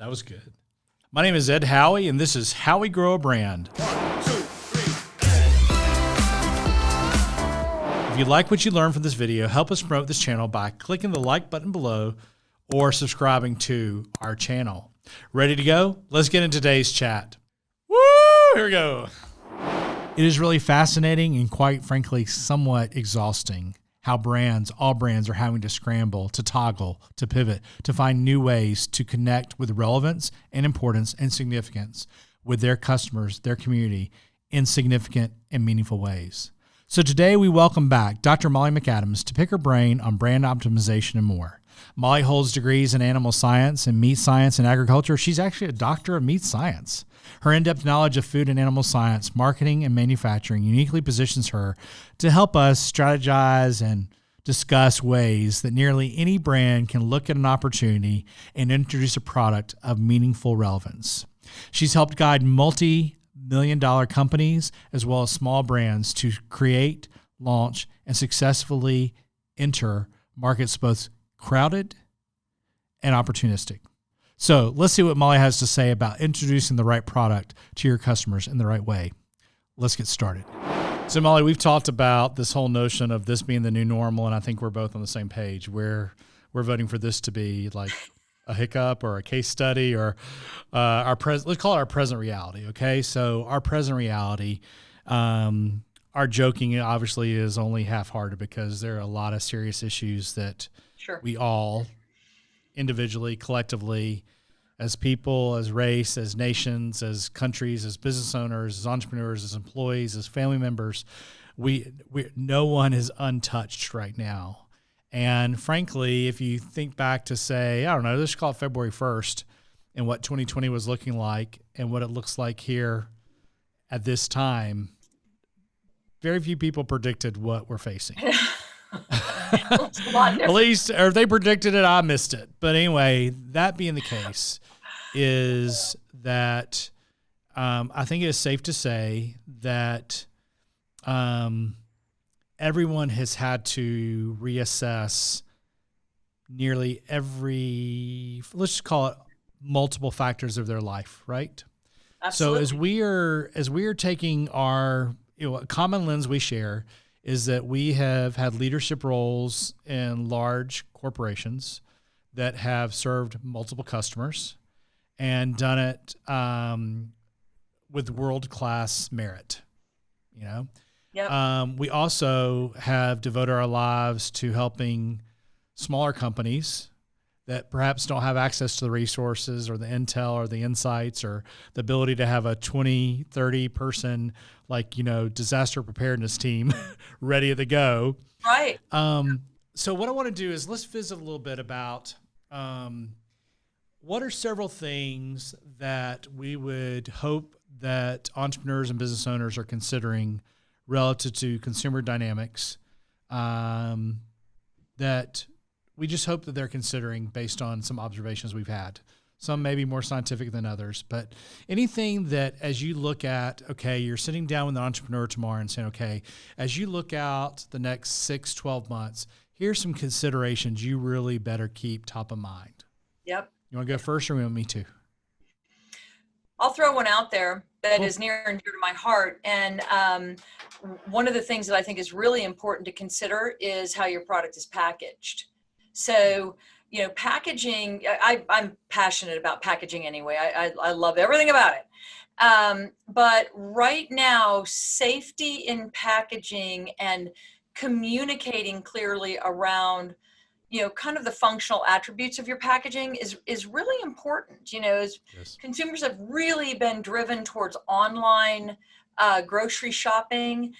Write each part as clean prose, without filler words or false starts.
That was good. My name is Ed Howie, and this is How We Grow a Brand. 1, 2, 3, If you like what you learned from this video, help us promote this channel by clicking the like button below or subscribing to our channel. Ready to go? Let's get into today's chat. Woo! Here we go. It is really fascinating and quite frankly, somewhat exhausting how all brands are having to scramble, to toggle, to pivot, to find new ways to connect with relevance and importance and significance with their customers, their community in significant and meaningful ways. So today we welcome back Dr. Molly McAdams to pick her brain on brand optimization and more. Molly holds degrees in animal science and meat science and agriculture. She's actually a doctor of meat science. Her in-depth knowledge of food and animal science, marketing, and manufacturing uniquely positions her to help us strategize and discuss ways that nearly any brand can look at an opportunity and introduce a product of meaningful relevance. She's helped guide multi-million-dollar companies as well as small brands to create, launch, and successfully enter markets both crowded and opportunistic. So let's see what Molly has to say about introducing the right product to your customers in the right way. Let's get started. So Molly, we've talked about this whole notion of this being the new normal, and I think we're both on the same page where we're voting for this to be like a hiccup or a case study or let's call it our present reality. Okay. So our present reality, our joking obviously is only half-hearted because there are a lot of serious issues that we all individually, collectively, as people, as race, as nations, as countries, as business owners, as entrepreneurs, as employees, as family members, no one is untouched right now. And frankly, if you think back to say, I don't know, let's call it February 1st and what 2020 was looking like and what it looks like here at this time, very few people predicted what we're facing. At least, or if they predicted it, I missed it. But anyway, that being the case is that I think it is safe to say that everyone has had to reassess nearly every, let's just call it multiple factors of their life, right? Absolutely. So as we are taking our, a common lens we share is that we have had leadership roles in large corporations that have served multiple customers and done it with world-class merit, Yep. We also have devoted our lives to helping smaller companies that perhaps don't have access to the resources or the intel or the insights or the ability to have a 20, 30 person, disaster preparedness team ready to go. Right. So what I want to do is let's visit a little bit about what are several things that we would hope that entrepreneurs and business owners are considering relative to consumer dynamics that we just hope that they're considering based on some observations we've had. Some may be more scientific than others, but anything that as you look at, okay, you're sitting down with an entrepreneur tomorrow and saying, okay, as you look out the next 6, 12 months, here's some considerations you really better keep top of mind. Yep. You want to go first or you want me to? I'll throw one out there that is near and dear to my heart. And one of the things that I think is really important to consider is how your product is packaged. So, packaging, I'm passionate about packaging anyway. I love everything about it. But right now, safety in packaging and communicating clearly around, kind of the functional attributes of your packaging is really important. As consumers have really been driven towards online grocery shopping,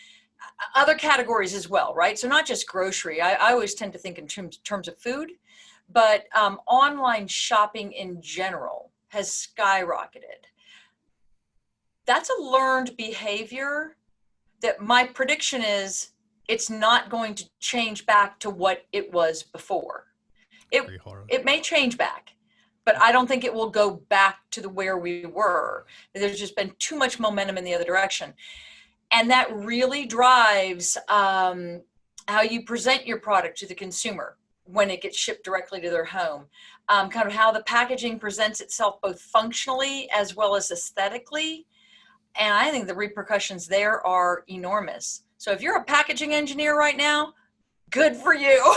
other categories as well, right? So not just grocery. I always tend to think in terms of food, but online shopping in general has skyrocketed. That's a learned behavior that my prediction is it's not going to change back to what it was before. It may change back, but I don't think it will go back to where we were. There's just been too much momentum in the other direction. And that really drives how you present your product to the consumer, when it gets shipped directly to their home. Kind of how the packaging presents itself both functionally as well as aesthetically. And I think the repercussions there are enormous. So if you're a packaging engineer right now, good for you.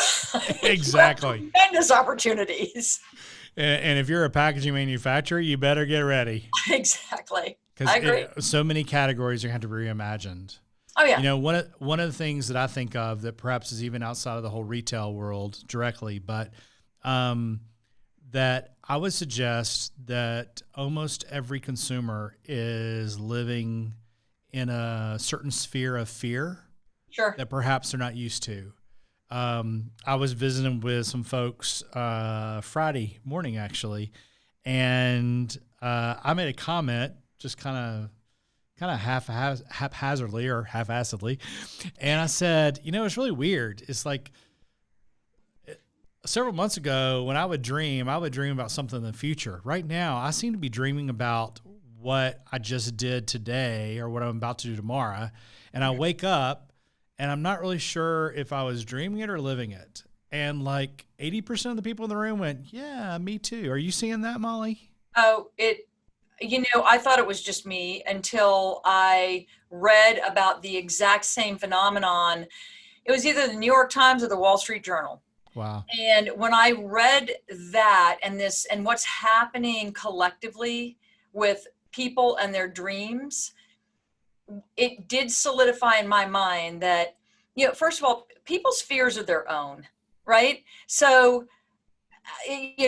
Exactly. Tremendous opportunities. And if you're a packaging manufacturer, you better get ready. Exactly. I agree. Because so many categories are going to have to be reimagined. Oh, yeah. You know, one of the things that I think of that perhaps is even outside of the whole retail world directly, but that I would suggest that almost every consumer is living in a certain sphere of fear that perhaps they're not used to. I was visiting with some folks Friday morning, actually, and I made a comment just kind of haphazardly or half-assedly, and I said, you know, it's really weird. It's like several months ago when I would dream about something in the future. Right now, I seem to be dreaming about what I just did today or what I'm about to do tomorrow, and I wake up and I'm not really sure if I was dreaming it or living it. And like 80% of the people in the room went, yeah, me too. Are you seeing that, Molly? Oh, I thought it was just me until I read about the exact same phenomenon. It was either the New York Times or the Wall Street Journal. Wow. And when I read that and what's happening collectively with people and their dreams, it did solidify in my mind that, first of all, people's fears are their own, right? So,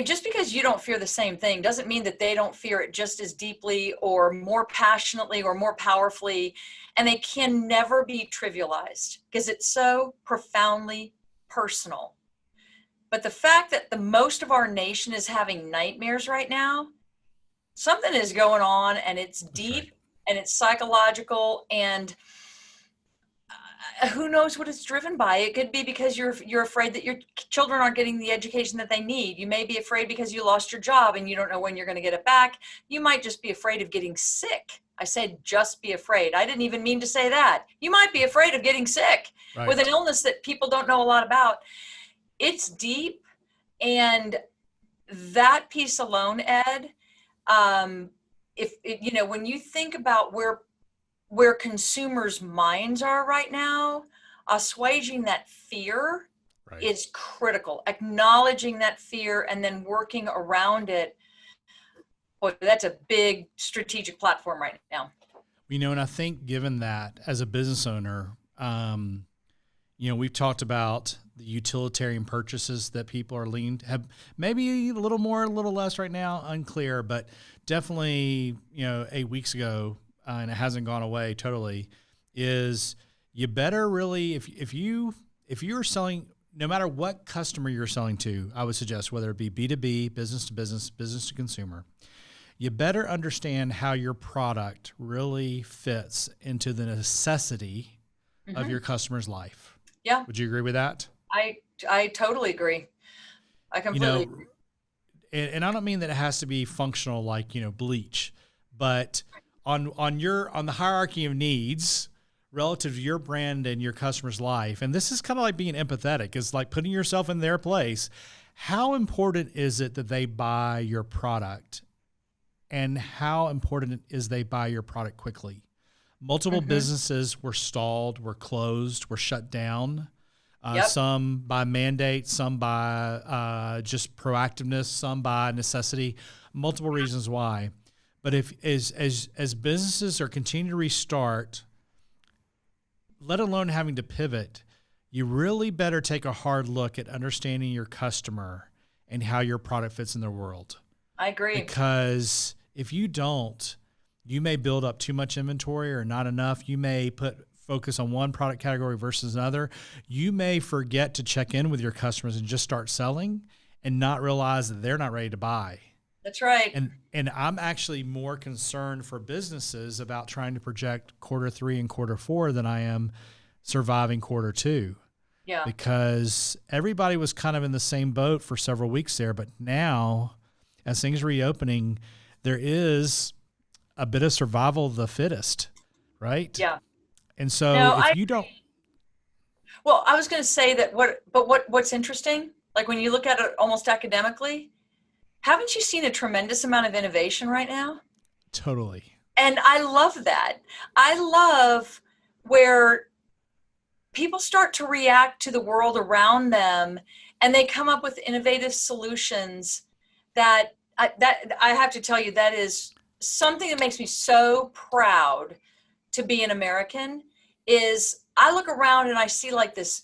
just because you don't fear the same thing doesn't mean that they don't fear it just as deeply or more passionately or more powerfully. And they can never be trivialized because it's so profoundly personal. But the fact that the most of our nation is having nightmares right now, something is going on, and it's deep and it's psychological, and who knows what it's driven by. It could be because you're afraid that your children aren't getting the education that they need. You may be afraid because you lost your job and you don't know when you're going to get it back. You might just be afraid of getting sick. I said just be afraid. I didn't even mean to say that. You might be afraid of getting sick with an illness that people don't know a lot about. It's deep, and that piece alone, Ed, when you think about where consumers' minds are right now, assuaging that fear is critical. Acknowledging that fear and then working around it. Boy, that's a big strategic platform right now. And I think given that as a business owner, we've talked about the utilitarian purchases that people are have maybe a little more, a little less right now, unclear, but definitely, 8 weeks ago, and it hasn't gone away totally, is you better really, if you're selling, no matter what customer you're selling to, I would suggest whether it be B2B, business to business, business to consumer, you better understand how your product really fits into the necessity of your customer's life. Yeah. Would you agree with that? I totally agree. I completely agree. And I don't mean that it has to be functional like, bleach, but on the hierarchy of needs relative to your brand and your customer's life. And this is kind of like being empathetic. It's like putting yourself in their place. How important is it that they buy your product? And how important is they buy your product quickly? Multiple businesses were stalled, were closed, were shut down. Some by mandate, some by just proactiveness, some by necessity. Multiple reasons why. But if as businesses are continuing to restart, let alone having to pivot, you really better take a hard look at understanding your customer and how your product fits in their world. I agree. Because if you don't, you may build up too much inventory or not enough. You may focus on one product category versus another. You may forget to check in with your customers and just start selling and not realize that they're not ready to buy. That's right. And I'm actually more concerned for businesses about trying to project quarter 3 and quarter 4 than I am surviving quarter 2. Yeah. Because everybody was kind of in the same boat for several weeks there, but now as things are reopening, there is a bit of survival of the fittest, right? Yeah. And so if you don't. Well, I was going to say that what's interesting like when you look at it almost academically, haven't you seen a tremendous amount of innovation right now? Totally. And I love that. I love where people start to react to the world around them and they come up with innovative solutions that I have to tell you, that is something that makes me so proud to be an American. Is I look around and I see like this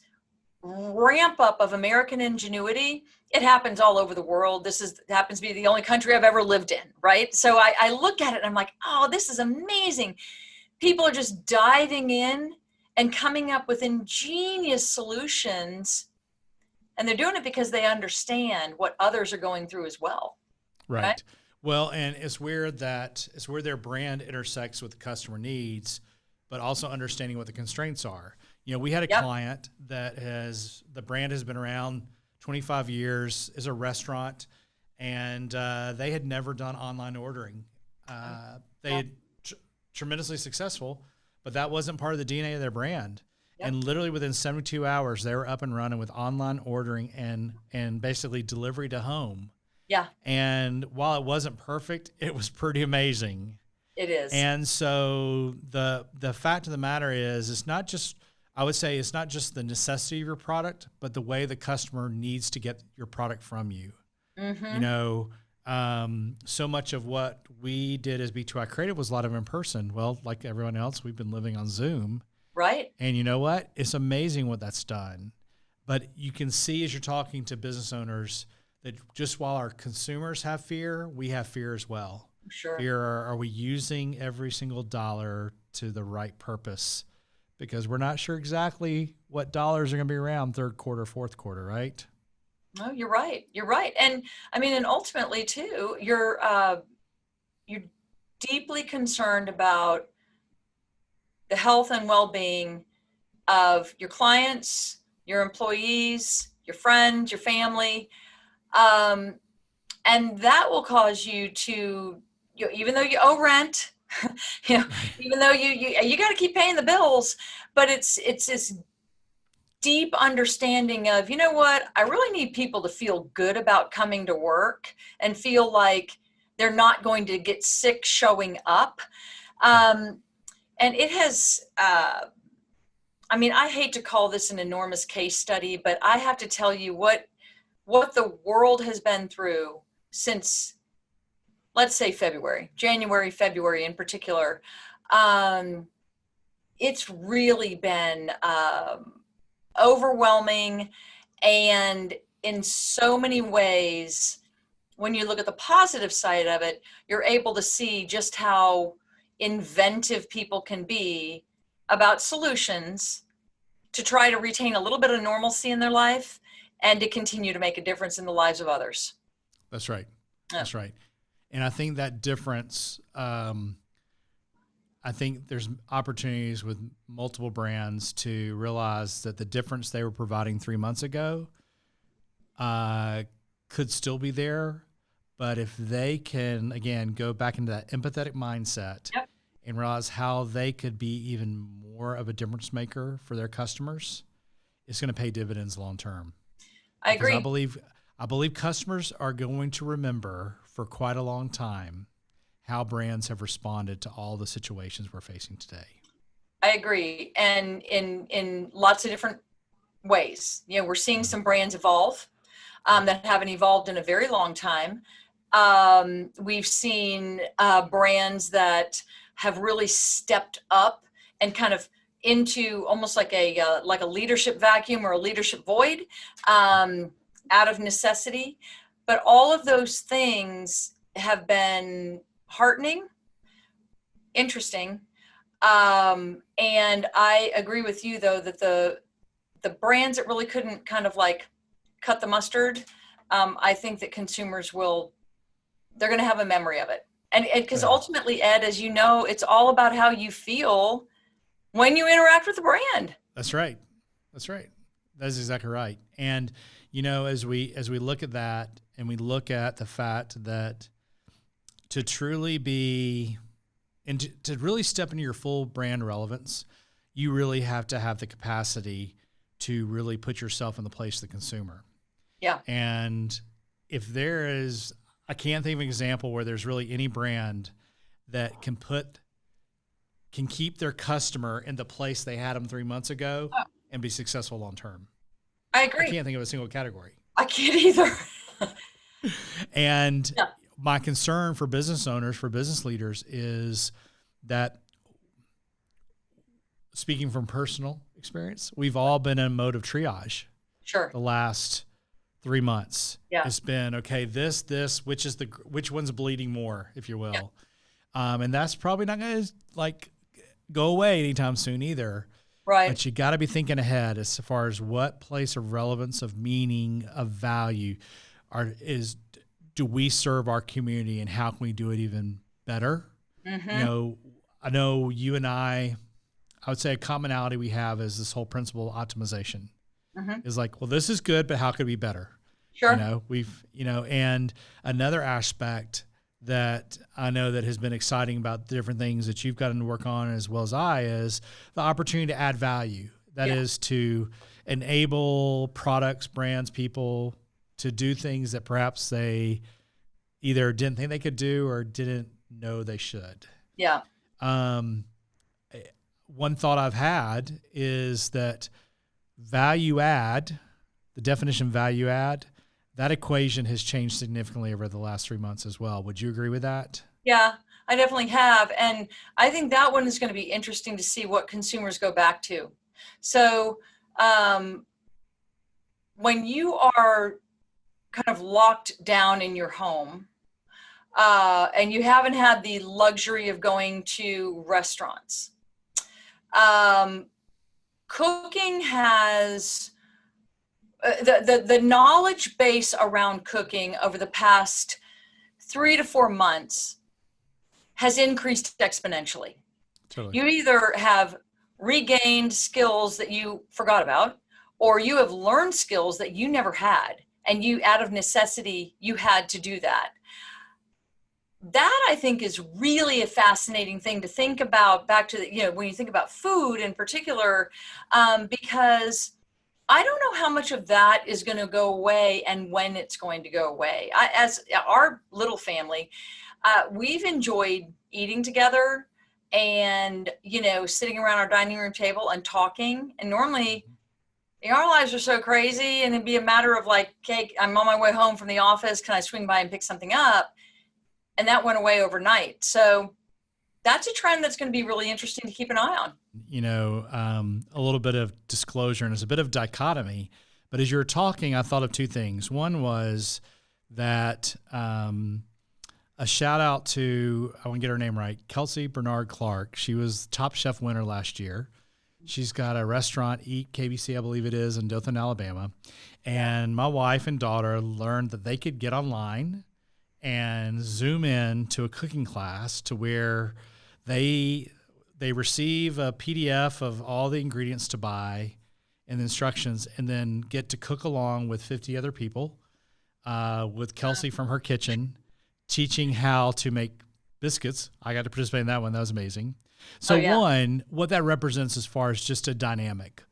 ramp up of American ingenuity. It happens all over the world. Happens to be the only country I've ever lived in, right? So I look at it and I'm like, oh, this is amazing. People are just diving in and coming up with ingenious solutions, and they're doing it because they understand what others are going through as well. Right. Well, and it's where their brand intersects with the customer needs, but also understanding what the constraints are. You know, we had a client that the brand has been around 25 years, is a restaurant, and they had never done online ordering. They had tremendously successful, but that wasn't part of the DNA of their brand. Yep. And literally within 72 hours, they were up and running with online ordering and basically delivery to home. Yeah. And while it wasn't perfect, it was pretty amazing. It is. And so the fact of the matter is, it's not just the necessity of your product, but the way the customer needs to get your product from you. Mm-hmm. You know, so much of what we did as B2I Creative was a lot of in person. Well, like everyone else, we've been living on Zoom. Right. And you know what? It's amazing what that's done. But you can see as you're talking to business owners that just while our consumers have fear, we have fear as well. Sure. Fear, are we using every single dollar to the right purpose? Because we're not sure exactly what dollars are going to be around third quarter, fourth quarter, right? No, you're right. You're right. And I mean, and ultimately too, you're deeply concerned about the health and well-being of your clients, your employees, your friends, your family. And that will cause you to, even though you owe rent, even though you got to keep paying the bills, but it's this deep understanding of, you know what, I really need people to feel good about coming to work and feel like they're not going to get sick showing up. And it has, I mean, I hate to call this an enormous case study, but I have to tell you what the world has been through since, let's say January, February in particular. It's really been overwhelming. And in so many ways, when you look at the positive side of it, you're able to see just how inventive people can be about solutions to try to retain a little bit of normalcy in their life and to continue to make a difference in the lives of others. That's right. That's right. And I think that difference, I think there's opportunities with multiple brands to realize that the difference they were providing 3 months ago could still be there. But if they can, again, go back into that empathetic mindset and realize how they could be even more of a difference maker for their customers, it's going to pay dividends long term. I agree. I believe customers are going to remember for quite a long time how brands have responded to all the situations we're facing today. I agree. And in lots of different ways. You know, we're seeing some brands evolve that haven't evolved in a very long time. We've seen brands that have really stepped up and kind of into almost like a leadership vacuum or a leadership void out of necessity. But all of those things have been heartening, interesting. And I agree with you, though, that the brands that really couldn't kind of like cut the mustard, I think that consumers they're going to have a memory of it. And because ultimately, Ed, as you know, it's all about how you feel when you interact with the brand. That's right. That's right. That's exactly right. And, you know, as we look at that and we look at the fact that to truly be and to really step into your full brand relevance, you really have to have the capacity to really put yourself in the place of the consumer. Yeah. And if there is, I can't think of an example where there's really any brand that can keep their customer in the place they had them 3 months ago Oh, and be successful long term. I I agree. can't think of a single category. I can't either. And Yeah. my concern for business owners, for business leaders, is that, speaking from personal experience, we've all been in a mode of triage Sure. the last 3 months. Yeah. It's been, okay, which one's bleeding more, if you will. Yeah. And that's probably not going to go away anytime soon either. Right. But you got to be thinking ahead as far as what place of relevance, of meaning, of value do we serve our community, and how can we do it even better? Mm-hmm. I know you and I would say a commonality we have is this whole principle of optimization. Mm-hmm. Is like, well, this is good, but how could it be better? Sure. And another aspect that I know that has been exciting about the different things that you've gotten to work on, as well as I, is the opportunity to add value. That is to enable products, brands, people to do things that perhaps they either didn't think they could do or didn't know they should. Yeah. One thought I've had is that value add, the definition of value add, that equation has changed significantly over the last 3 months as well. Would you agree with that? Yeah, I definitely have. And I think that one is going to be interesting to see what consumers go back to. So when you are kind of locked down in your home, and you haven't had the luxury of going to restaurants, cooking has the knowledge base around cooking over the past 3 to 4 months has increased exponentially. Totally. You either have regained skills that you forgot about, or you have learned skills that you never had, and you, out of necessity, you had to do that. That, I think, is really a fascinating thing to think about, back to when you think about food in particular, because I don't know how much of that is going to go away and when it's going to go away. As our little family, we've enjoyed eating together and, sitting around our dining room table and talking. And normally, our lives are so crazy, and it'd be a matter of like, okay, I'm on my way home from the office. Can I swing by and pick something up? And that went away overnight. So that's a trend that's going to be really interesting to keep an eye on. A little bit of disclosure, and it's a bit of dichotomy, but as you were talking, I thought of two things. One was that a shout out to, I want to get her name right, Kelsey Bernard Clark. She was Top Chef winner last year. She's got a restaurant, Eat KBC, I believe it is, in Dothan, Alabama. And my wife and daughter learned that they could get online and Zoom in to a cooking class to where they receive a PDF of all the ingredients to buy and the instructions, and then get to cook along with 50 other people, with Kelsey from her kitchen, teaching how to make biscuits. I got to participate in that one. That was amazing. So one, what that represents as far as just a dynamic.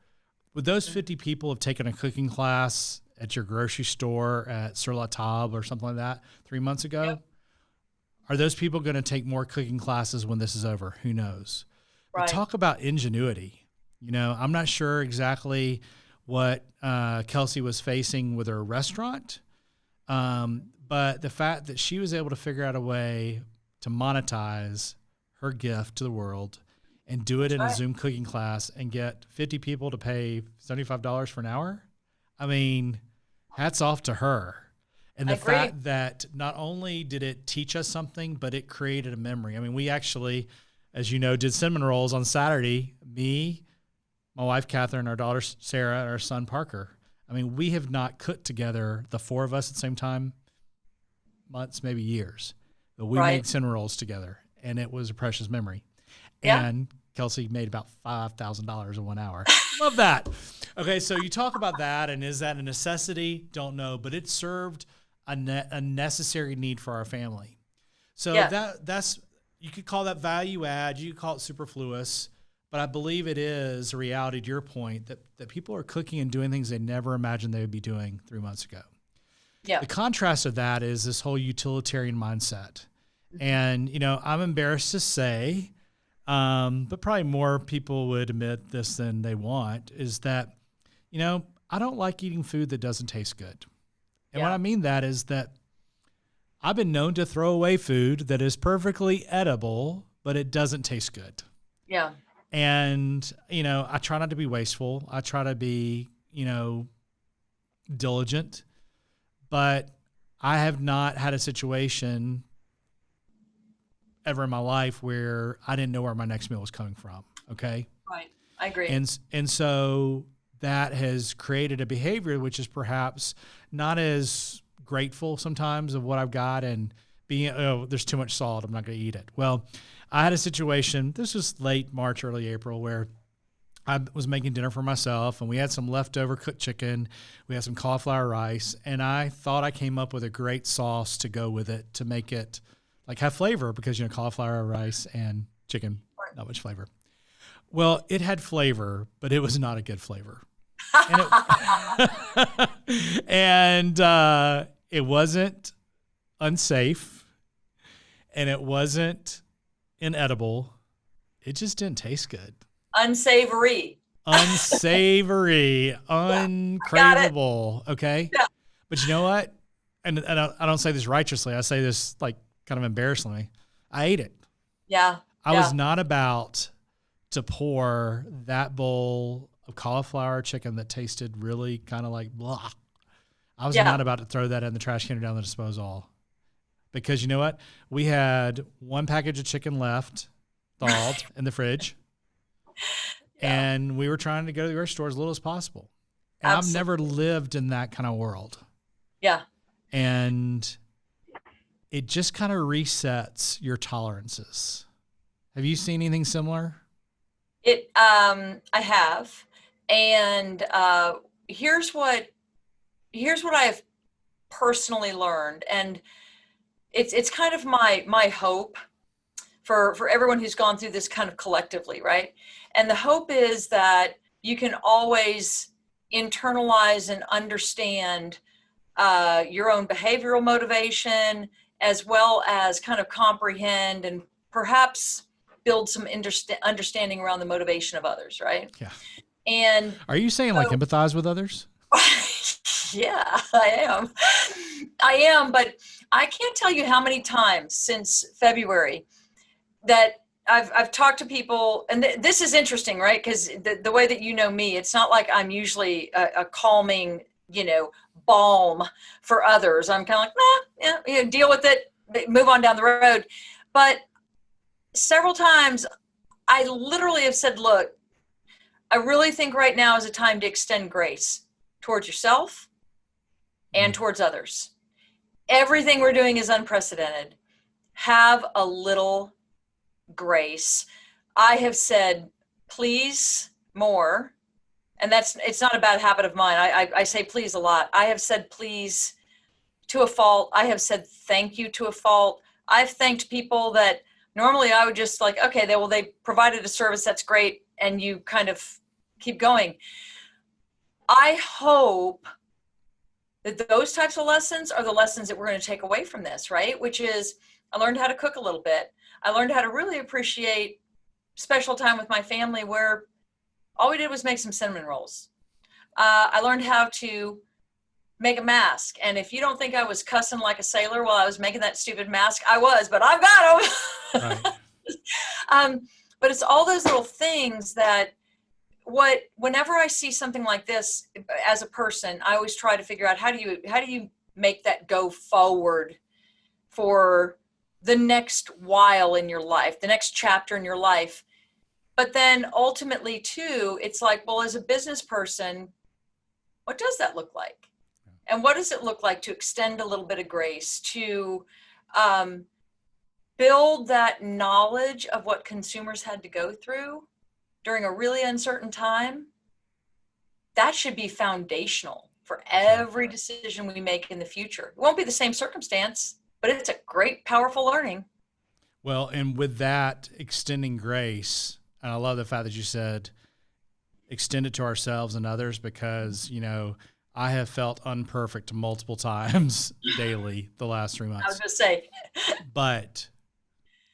Would those 50 people have taken a cooking class at your grocery store at Sur La Table or something like that 3 months ago? Yep. Are those people going to take more cooking classes when this is over? Who knows? Right. But talk about ingenuity. I'm not sure exactly what Kelsey was facing with her restaurant, but the fact that she was able to figure out a way to monetize her gift to the world and do it in a Zoom cooking class and get 50 people to pay $75 for an hour. I mean, hats off to her. And the fact that not only did it teach us something, but it created a memory. I mean, we actually, as you know, did cinnamon rolls on Saturday. Me, my wife, Catherine, our daughter, Sarah, and our son, Parker. I mean, we have not cooked together, the four of us at the same time, months, maybe years. But we made cinnamon rolls together, and it was a precious memory. Yeah. And Kelsey made about $5,000 in 1 hour. Love that. Okay, so you talk about that, and is that a necessity? Don't know, but it served a necessary need for our family. So that's, you could call that value add, you could call it superfluous, but I believe it is a reality, to your point, that people are cooking and doing things they never imagined they would be doing 3 months ago. Yeah. The contrast of that is this whole utilitarian mindset. And, I'm embarrassed to say, but probably more people would admit this than they want, is that, I don't like eating food that doesn't taste good. And what I mean that is that I've been known to throw away food that is perfectly edible, but it doesn't taste good. Yeah. And, I try not to be wasteful. I try to be, diligent, but I have not had a situation ever in my life where I didn't know where my next meal was coming from. Okay. Right. I agree. And so that has created a behavior which is perhaps not as grateful sometimes of what I've got and being, there's too much salt, I'm not going to eat it. Well, I had a situation, this was late March, early April, where I was making dinner for myself and we had some leftover cooked chicken. We had some cauliflower rice, and I thought I came up with a great sauce to go with it to make it like have flavor, because, cauliflower rice and chicken, not much flavor. Well, it had flavor, but it was not a good flavor. And it wasn't unsafe, and it wasn't inedible. It just didn't taste good. Unsavory, uncraveable. Okay. Yeah. But you know what? And I don't say this righteously. I say this like kind of embarrassingly. I ate it. Yeah. I was not about to pour that bowl of cauliflower chicken that tasted really kind of like blah. I was not about to throw that in the trash can or down the disposal, because you know what? We had one package of chicken left, thawed in the fridge. And we were trying to go to the grocery store as little as possible. And I've never lived in that kind of world. Yeah. And it just kind of resets your tolerances. Have you seen anything similar? I have. And here's what I've personally learned. And it's kind of my hope for everyone who's gone through this kind of collectively, right? And the hope is that you can always internalize and understand your own behavioral motivation, as well as kind of comprehend and perhaps build some understanding around the motivation of others, right? Yeah. And are you saying like empathize with others? Yeah, I am, but I can't tell you how many times since February that I've talked to people, and this is interesting, right? Because the way that you know me, it's not like I'm usually a calming, balm for others. I'm kind of like, nah, deal with it, move on down the road. But several times I literally have said, look, I really think right now is a time to extend grace towards yourself and towards others. Everything we're doing is unprecedented. Have a little grace. I have said, please, more. And it's not a bad habit of mine. I say please a lot. I have said please to a fault. I have said thank you to a fault. I've thanked people that normally I would just like, okay, they provided a service, that's great, and you kind of keep going. I hope that those types of lessons are the lessons that we're going to take away from this, right? Which is, I learned how to cook a little bit. I learned how to really appreciate special time with my family where all we did was make some cinnamon rolls. I learned how to make a mask. And if you don't think I was cussing like a sailor while I was making that stupid mask, I was, but I've got them. Right. But it's all those little things that whenever I see something like this as a person, I always try to figure out how do you make that go forward for the next while in your life, the next chapter in your life. But then ultimately too, it's like, well, as a business person, what does that look like? And what does it look like to extend a little bit of grace, to build that knowledge of what consumers had to go through during a really uncertain time? That should be foundational for every decision we make in the future. It won't be the same circumstance, but it's a great, powerful learning. Well, and with that, extending grace, and I love the fact that you said extend it to ourselves and others, because, I have felt unperfect multiple times daily the last 3 months. I was going to say. But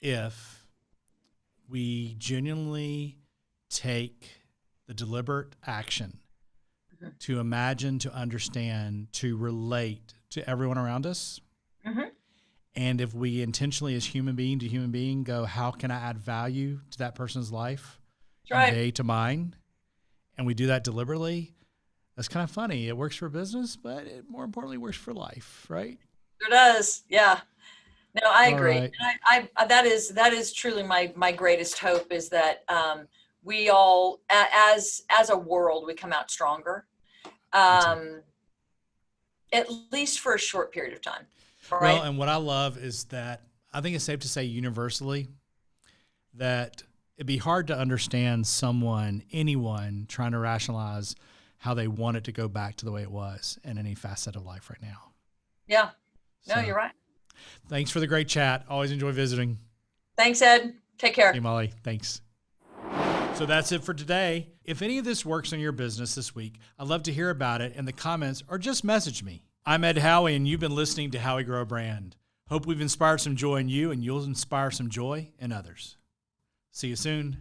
if we genuinely take the deliberate action to imagine, to understand, to relate to everyone around us, and if we intentionally as human being to human being go, how can I add value to that person's life? That's right. They to mine, and we do that deliberately, that's kind of funny. It works for business, but it more importantly works for life, right? It does. Yeah. No, I agree. Right. And I that is truly my greatest hope is that we all, as a world, we come out stronger, at least for a short period of time. Right? Well, and what I love is that I think it's safe to say universally that it'd be hard to understand anyone trying to rationalize how they want it to go back to the way it was in any facet of life right now. Yeah. No, So, you're right. Thanks for the great chat. Always enjoy visiting. Thanks, Ed. Take care. Hey, Molly. Thanks. So that's it for today. If any of this works in your business this week, I'd love to hear about it in the comments or just message me. I'm Ed Howie, and you've been listening to Howie Grow a Brand. Hope we've inspired some joy in you, and you'll inspire some joy in others. See you soon.